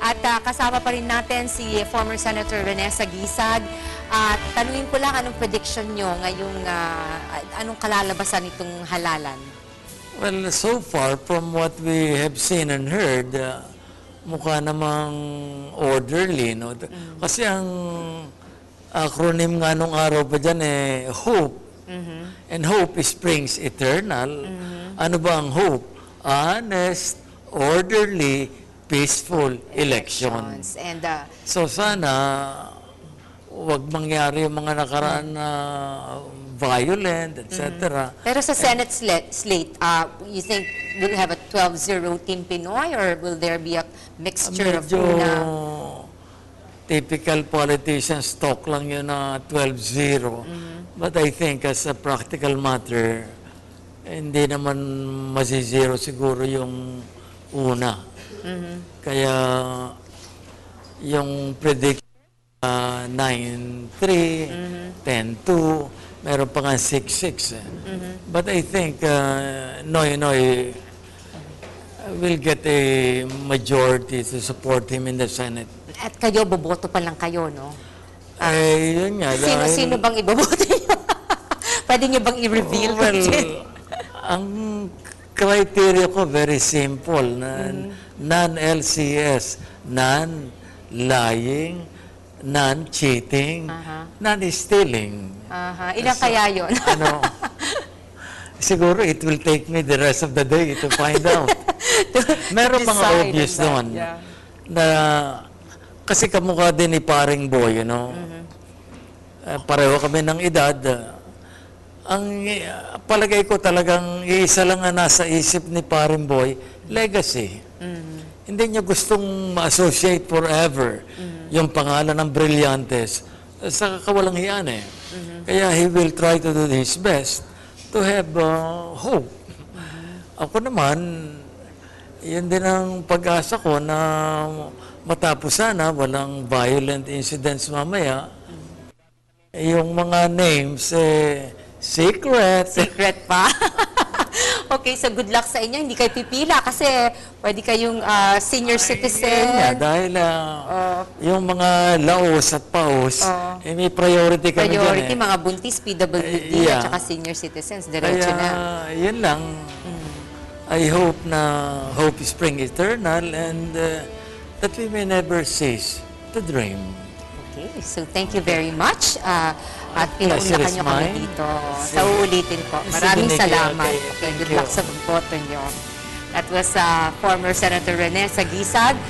At kasama pa rin natin si former Senator Rene Saguisag. At tanungin ko lang, anong prediction nyo ngayong, anong kalalabasan itong halalan? Well, so far, from what we have seen and heard, mukha namang orderly, no? Kasi ang acronym nga nung araw pa dyan HOPE. And hope springs eternal. Ano ba ang hope? Honest, orderly, peaceful elections. And So sana, wag mangyari yung mga nakaraan na violent, etc. pero sa Senate slate, you think we'll have a 12-0 Team Pinoy or will there be a mixture of Medyo una? typical politicians talk lang yun na 12-0. But I think as a practical matter, hindi naman masi-zero siguro yung una. Kaya yung prediction 9-3, 10-2, meron pa nga 6-6. But I think Noy will get a majority to support him in the Senate. At kayo, boboto pa lang kayo, no? Yun nga. Sino bang iboboto nyo? Pwede nyo bang i-reveal? Well, ang criteria ko very simple. Non-LCS, non-lying, non-cheating, non-stealing. Ilan kaya yun? Siguro it will take me the rest of the day to find out. Meron mga obvious doon. Na, kasi kamukha din ni paring boy, pareho kami ng edad. Ang palagay ko talagang iisa lang na nasa isip ni paring boy, legacy. Hindi niya gustong ma-associate forever yung pangalan ng Brillantes sa kawalang hiyan Kaya he will try to do his best to have hope. Ako naman, yun din ang pag-asa ko na matapos sana, walang violent incidents mamaya. Yung mga names, secret. Secret pa? Okay, so good luck sa inyo. Hindi kayo pipila kasi pwede kayong senior citizen. Dahil yung mga laos at paos, may priority kami dyan. Priority, mga buntis, PWD, at saka senior citizens. Diretso na. Yun lang. I hope na hope spring eternal and that we may never cease to dream. Okay, so thank you very much. At pinaunlakan nyo kami dito. Sa uulitin po. Maraming salamat. Okay, good luck sa pagboto nyo. That was former Senator Rene Saguisag.